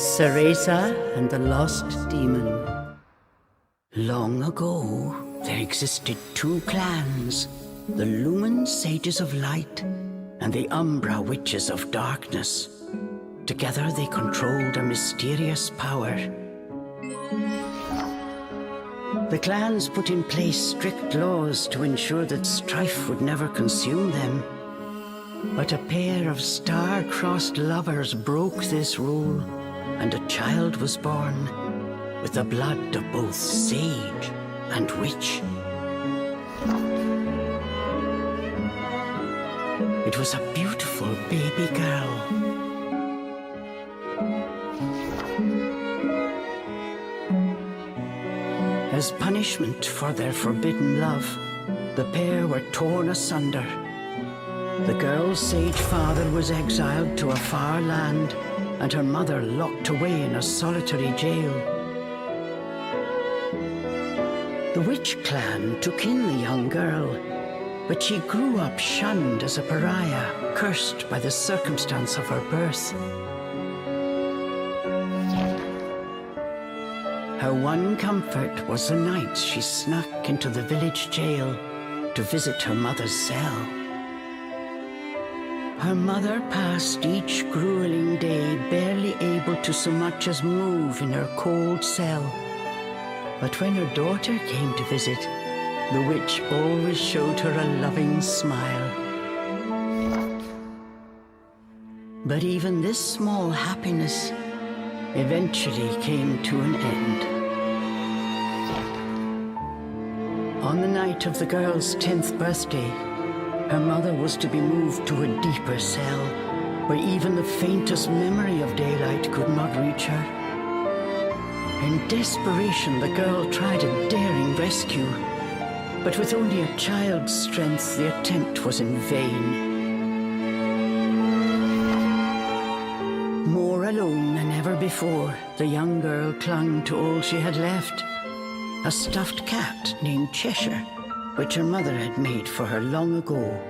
Cereza and the Lost Demon. Long ago, there existed two clans, the Lumen Sages of Light and the Umbra Witches of Darkness. Together they controlled a mysterious power. The clans put in place strict laws to ensure that strife would never consume them. But a pair of star-crossed lovers broke this rule, and a child was born with the blood of both sage and witch. It was a beautiful baby girl. As punishment for their forbidden love, the pair were torn asunder. The girl's sage father was exiled to a far land, and her mother locked away in a solitary jail. The witch clan took in the young girl, but she grew up shunned as a pariah, cursed by the circumstance of her birth. Her one comfort was the nights she snuck into the village jail to visit her mother's cell. Her mother passed each grueling day barely able to so much as move in her cold cell. But when her daughter came to visit, the witch always showed her a loving smile. But even this small happiness eventually came to an end. On the night of the girl's 10th birthday, her mother was to be moved to a deeper cell, where even the faintest memory of daylight could not reach her. In desperation, the girl tried a daring rescue, but with only a child's strength, the attempt was in vain. More alone than ever before, the young girl clung to all she had left, a stuffed cat named Cheshire, which her mother had made for her long ago.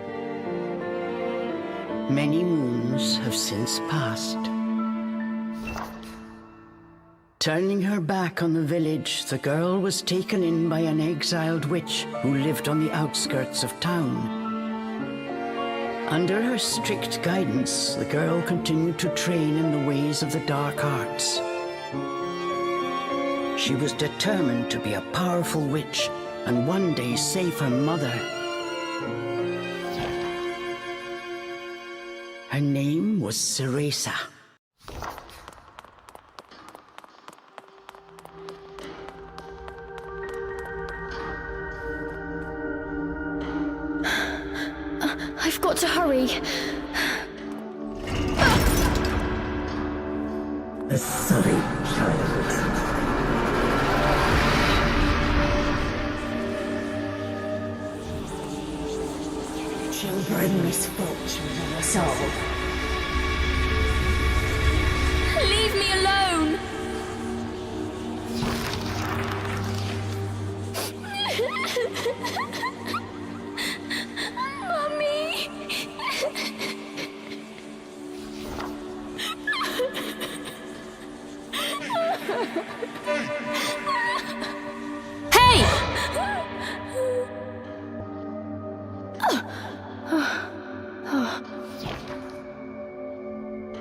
Many moons have since passed. Turning her back on the village, the girl was taken in by an exiled witch who lived on the outskirts of town. Under her strict guidance, the girl continued to train in the ways of the dark arts. She was determined to be a powerful witch and one day save her mother. Her name was Cereza. I've got to hurry. A sorry child. Children misfortune on us all. Leave me alone! Mummy! Hey!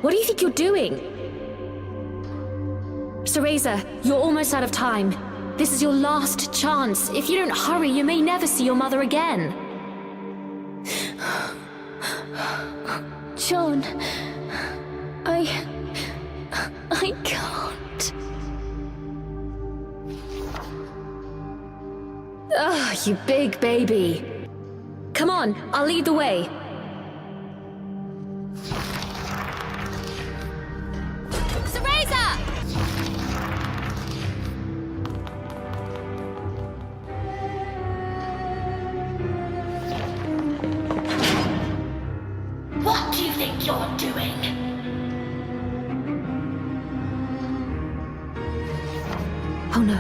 What do you think you're doing? Cereza, you're almost out of time. This is your last chance. If you don't hurry, you may never see your mother again. John, I can't. Ah, you big baby. Come on, I'll lead the way. What do you think you're doing? Oh no,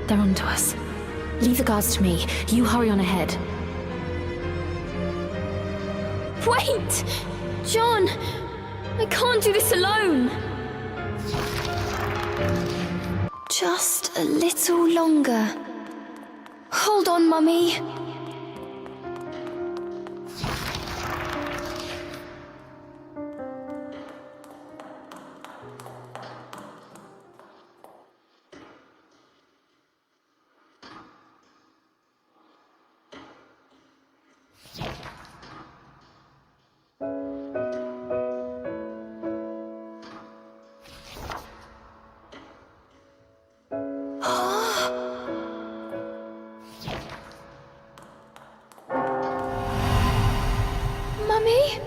they're onto us. Leave the guards to me. You hurry on ahead. Wait! John! I can't do this alone! Just a little longer. Hold on, Mummy. Mummy?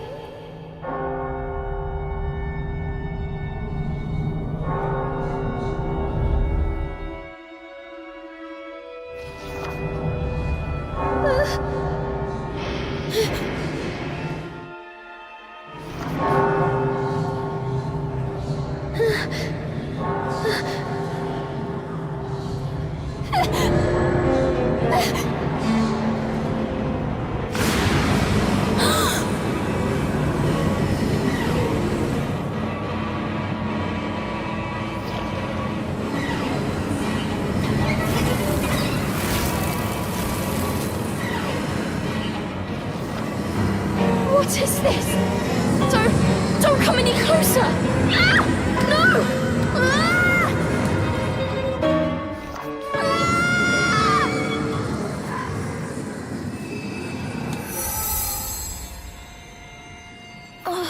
What is this? Don't come any closer! Ah! No! Ah! Ah!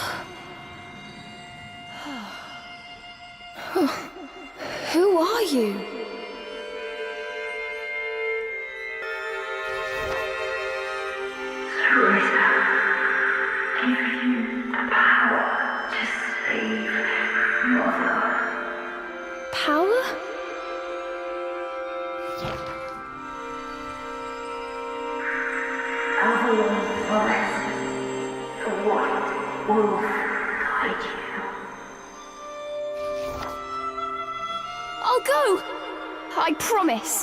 Oh. Who are you? Power? Avalon Forest, the white wolf guide you. I'll go! I promise.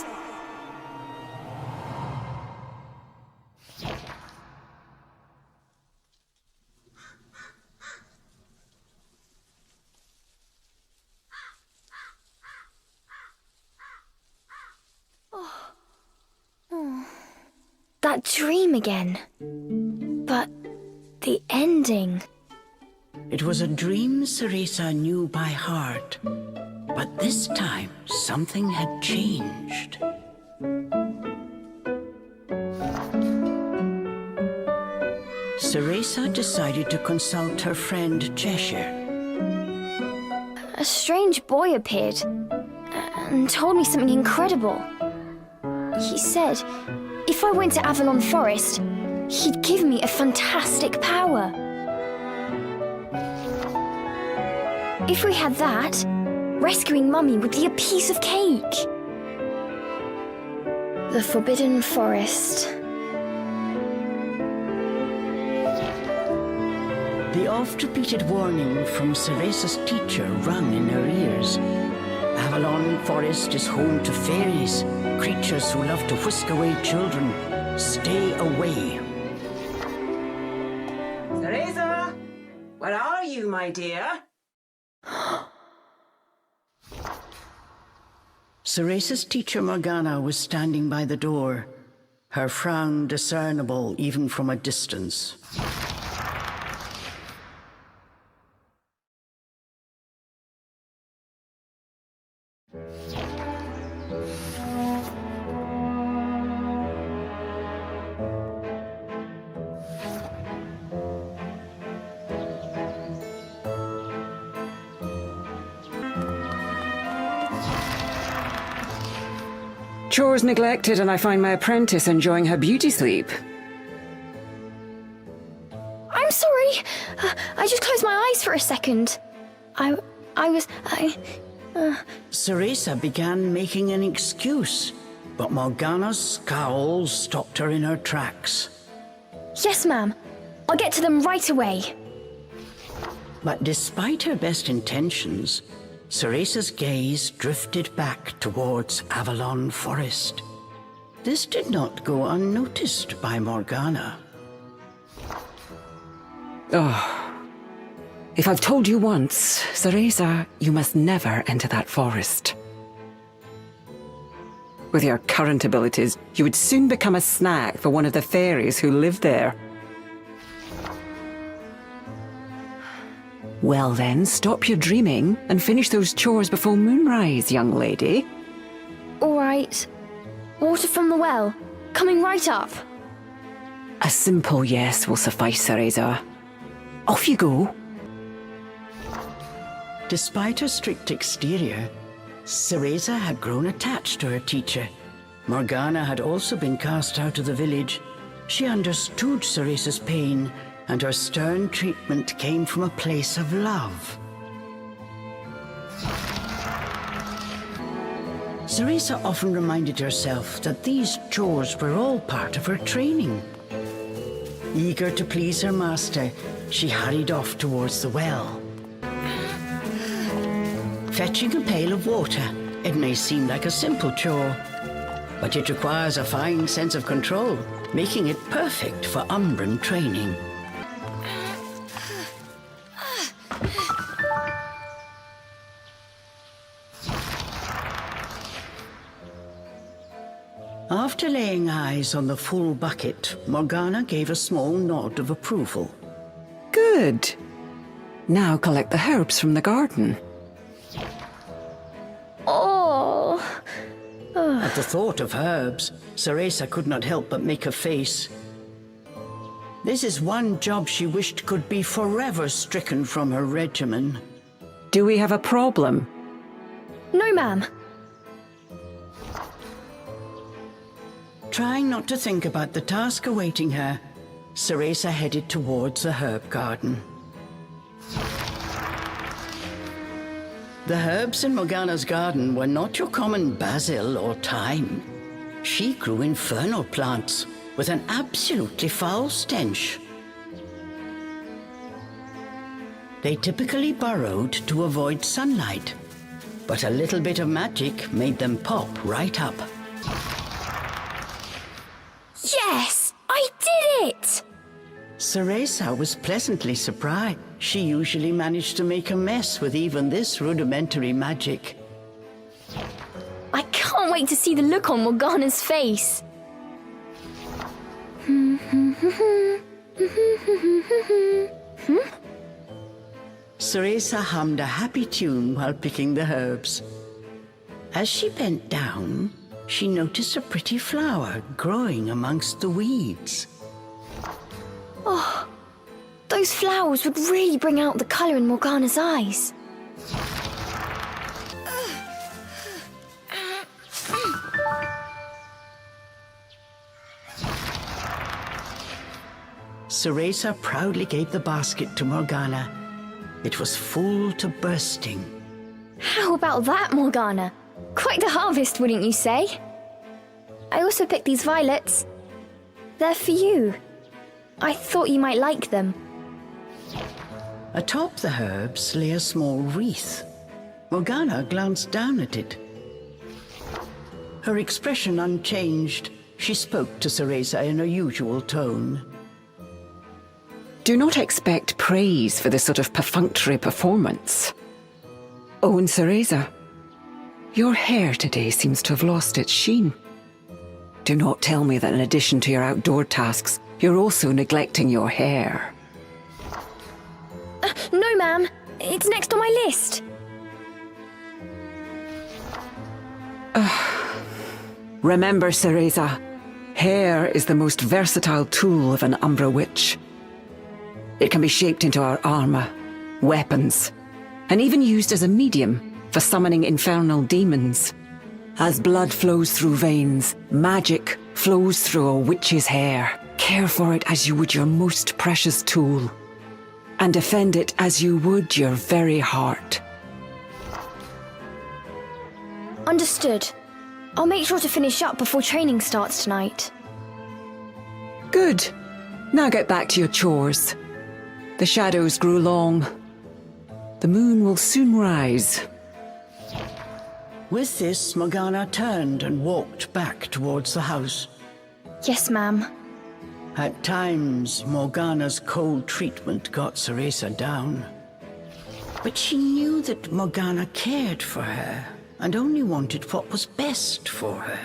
That dream again. But the ending. It was a dream Cereza knew by heart, but this time something had changed. Cereza decided to consult her friend Cheshire. A strange boy appeared and told me something incredible. He said if I went to Avalon Forest, he'd give me a fantastic power. If we had that, rescuing Mummy would be a piece of cake. The Forbidden Forest. The oft-repeated warning from Cereza's teacher rung in her ears. Avalon Forest is home to fairies, creatures who love to whisk away children. Stay away. Cereza! Where are you, my dear? Cereza's teacher Morgana was standing by the door, her frown discernible even from a distance. Chores neglected, and I find my apprentice enjoying her beauty sleep. I'm sorry. I just closed my eyes for a second. Cereza began making an excuse, but Morgana's scowl stopped her in her tracks. Yes, ma'am. I'll get to them right away. But despite her best intentions, Cereza's gaze drifted back towards Avalon Forest. This did not go unnoticed by Morgana. Oh. If I've told you once, Cereza, you must never enter that forest. With your current abilities, you would soon become a snack for one of the fairies who live there. Well then, stop your dreaming and finish those chores before moonrise, young lady. All right. Water from the well. Coming right up. A simple yes will suffice, Cereza. Off you go. Despite her strict exterior, Cereza had grown attached to her teacher. Morgana had also been cast out of the village. She understood Cereza's pain, and her stern treatment came from a place of love. Cereza often reminded herself that these chores were all part of her training. Eager to please her master, she hurried off towards the well. Fetching a pail of water, it may seem like a simple chore, but it requires a fine sense of control, making it perfect for Umbran training. After laying eyes on the full bucket, Morgana gave a small nod of approval. Good. Now collect the herbs from the garden. Oh. At the thought of herbs, Cereza could not help but make a face. This is one job she wished could be forever stricken from her regimen. Do we have a problem? No, ma'am. Trying not to think about the task awaiting her, Cereza headed towards the herb garden. The herbs in Morgana's garden were not your common basil or thyme. She grew infernal plants with an absolutely foul stench. They typically burrowed to avoid sunlight, but a little bit of magic made them pop right up. Yes! I did it! Cereza was pleasantly surprised. She usually managed to make a mess with even this rudimentary magic. I can't wait to see the look on Morgana's face. Cereza hummed a happy tune while picking the herbs. As she bent down, she noticed a pretty flower growing amongst the weeds. Oh, those flowers would really bring out the colour in Morgana's eyes. Cereza proudly gave the basket to Morgana. It was full to bursting. How about that, Morgana? Quite the harvest, wouldn't you say? I also picked these violets. They're for you. I thought you might like them. Atop the herbs lay a small wreath. Morgana glanced down at it. Her expression unchanged, she spoke to Cereza in her usual tone. Do not expect praise for this sort of perfunctory performance. Oh, and Cereza, your hair today seems to have lost its sheen. Do not tell me that in addition to your outdoor tasks, you're also neglecting your hair. No, ma'am. It's next on my list. Remember, Cereza, hair is the most versatile tool of an Umbra witch. It can be shaped into our armor, weapons, and even used as a medium for summoning infernal demons. As blood flows through veins, magic flows through a witch's hair. Care for it as you would your most precious tool, and defend it as you would your very heart. Understood. I'll make sure to finish up before training starts tonight. Good. Now get back to your chores. The shadows grew long. The moon will soon rise. With this, Morgana turned and walked back towards the house. Yes, ma'am. At times, Morgana's cold treatment got Cereza down. But she knew that Morgana cared for her and only wanted what was best for her.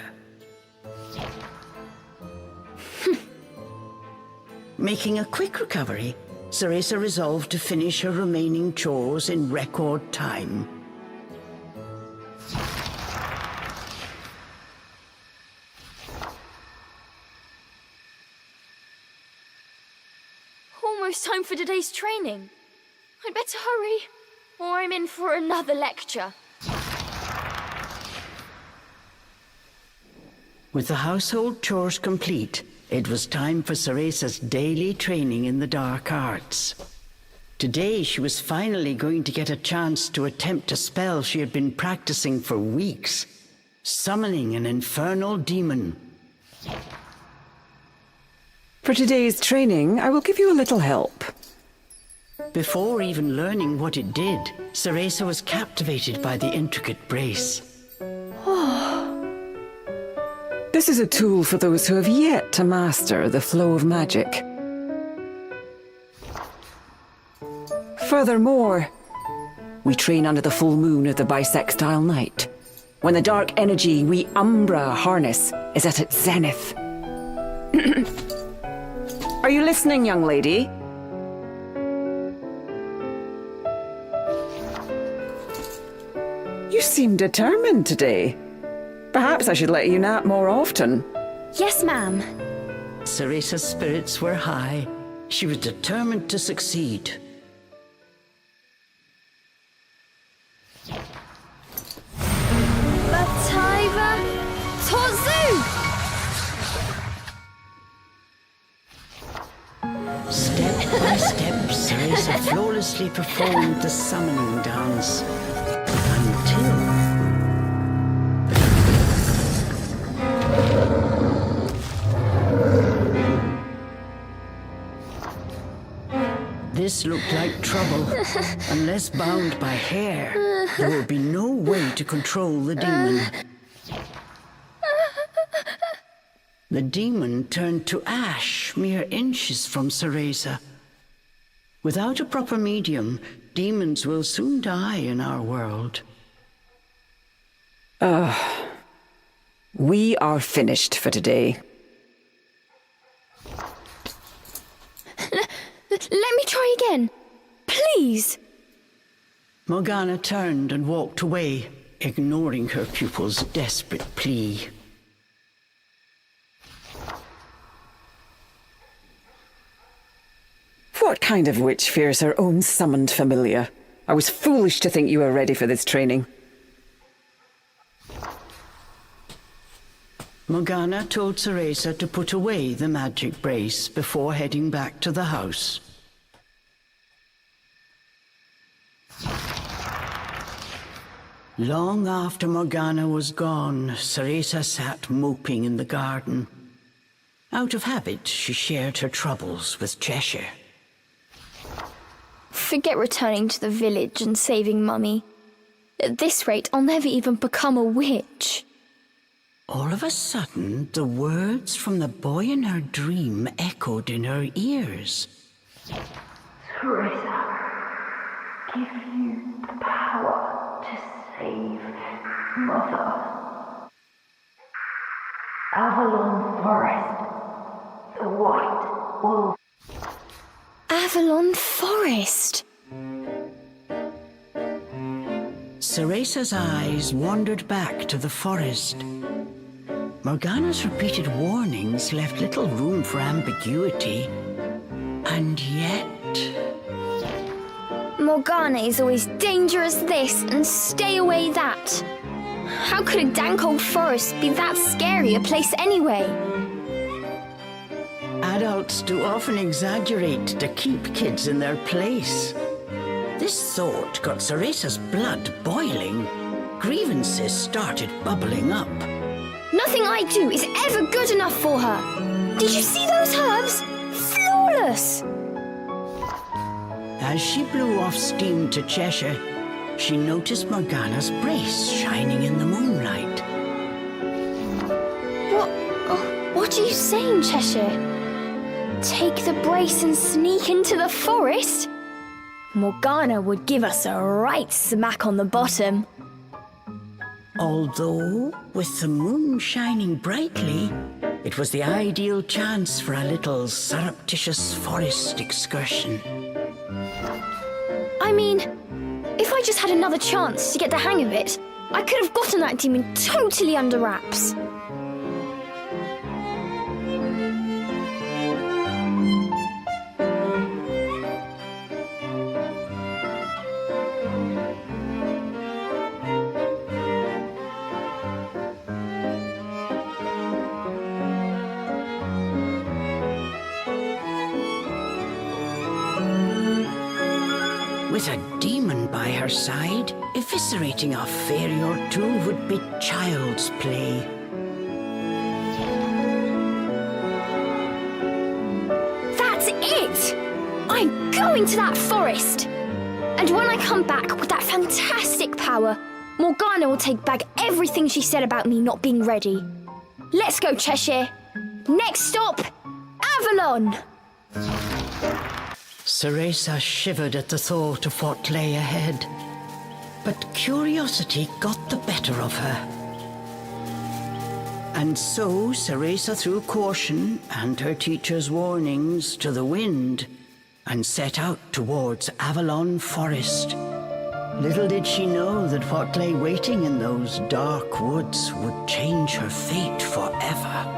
Making a quick recovery, Cereza resolved to finish her remaining chores in record time. Almost time for today's training. I'd better hurry, or I'm in for another lecture. With the household chores complete, it was time for Cereza's daily training in the dark arts. Today she was finally going to get a chance to attempt a spell she had been practicing for weeks, summoning an infernal demon. For today's training, I will give you a little help. Before even learning what it did, Cereza was captivated by the intricate brace. This is a tool for those who have yet to master the flow of magic. Furthermore, we train under the full moon of the bisextile night, when the dark energy we Umbra harness is at its zenith. Are you listening, young lady? You seem determined today. Perhaps I should let you nap more often. Yes, ma'am. Cereza's spirits were high. She was determined to succeed. Bataiva Tozu! Step by step, Cereza flawlessly performed the summoning dance. Until... This looked like trouble. Unless bound by hair, there would be no way to control the demon. The demon turned to ash mere inches from Cereza. Without a proper medium, demons will soon die in our world. We are finished for today. Let me try again. Please. Morgana turned and walked away, ignoring her pupil's desperate plea. What kind of witch fears her own summoned familiar? I was foolish to think you were ready for this training. Morgana told Cereza to put away the magic brace before heading back to the house. Long after Morgana was gone, Cereza sat moping in the garden. Out of habit, she shared her troubles with Cheshire. Forget returning to the village and saving Mummy. At this rate, I'll never even become a witch. All of a sudden, the words from the boy in her dream echoed in her ears. Cereza, give you the power to save Mother. Avalon Forest, the White Wolf. Avalon Forest. Cereza's eyes wandered back to the forest. Morgana's repeated warnings left little room for ambiguity. And yet... Morgana is always danger as this and stay away that. How could a dank old forest be that scary a place anyway? Adults do often exaggerate to keep kids in their place. This thought got Cereza's blood boiling. Grievances started bubbling up. Nothing I do is ever good enough for her. Did you see those herbs? Flawless! As she blew off steam to Cheshire, she noticed Morgana's brace shining in the moonlight. What are you saying, Cheshire? Take the brace and sneak into the forest? Morgana would give us a right smack on the bottom. Although, with the moon shining brightly, it was the ideal chance for a little surreptitious forest excursion. I mean, if I just had another chance to get the hang of it, I could have gotten that demon totally under wraps. With a demon by her side, eviscerating a fairy or two would be child's play. That's it! I'm going to that forest! And when I come back with that fantastic power, Morgana will take back everything she said about me not being ready. Let's go, Cheshire. Next stop, Avalon! Cereza shivered at the thought of what lay ahead, but curiosity got the better of her. And so Cereza threw caution and her teacher's warnings to the wind and set out towards Avalon Forest. Little did she know that what lay waiting in those dark woods would change her fate forever.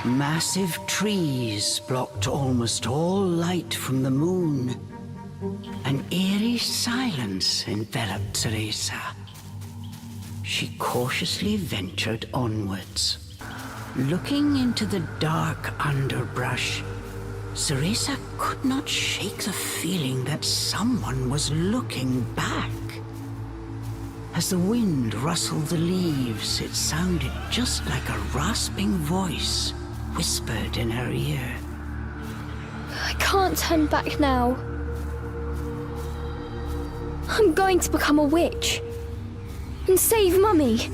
Massive trees blocked almost all light from the moon. An eerie silence enveloped Cereza. She cautiously ventured onwards. Looking into the dark underbrush, Cereza could not shake the feeling that someone was looking back. As the wind rustled the leaves, it sounded just like a rasping voice whispered in her ear. I can't turn back now. I'm going to become a witch and save Mummy.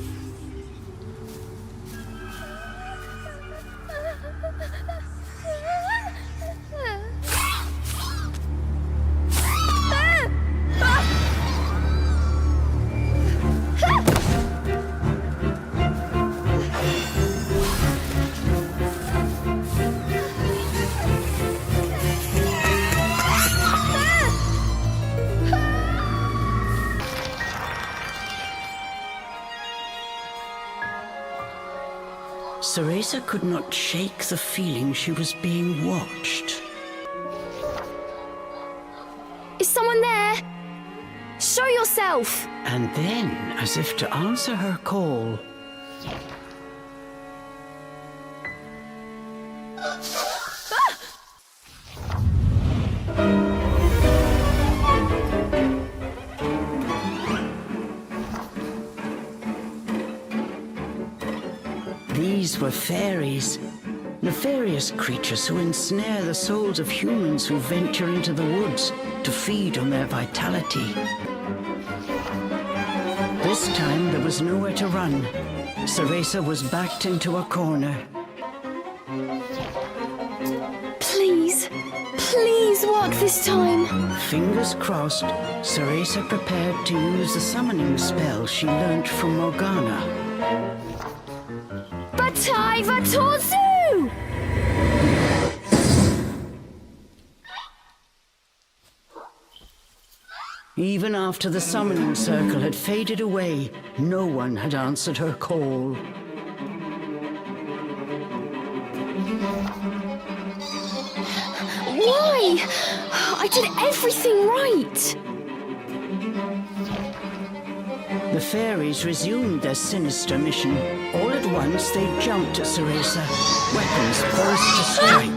Cereza could not shake the feeling she was being watched. Is someone there? Show yourself! And then, as if to answer her call, these were fairies, nefarious creatures who ensnare the souls of humans who venture into the woods to feed on their vitality. This time there was nowhere to run. Cereza was backed into a corner. Please, please work this time. Fingers crossed, Cereza prepared to use the summoning spell she learnt from Morgana. Batai Vatozu! Even after the summoning circle had faded away, no one had answered her call. Why? I did everything right. The fairies resumed their sinister mission. All at once, they jumped at Cereza, weapons poised to strike.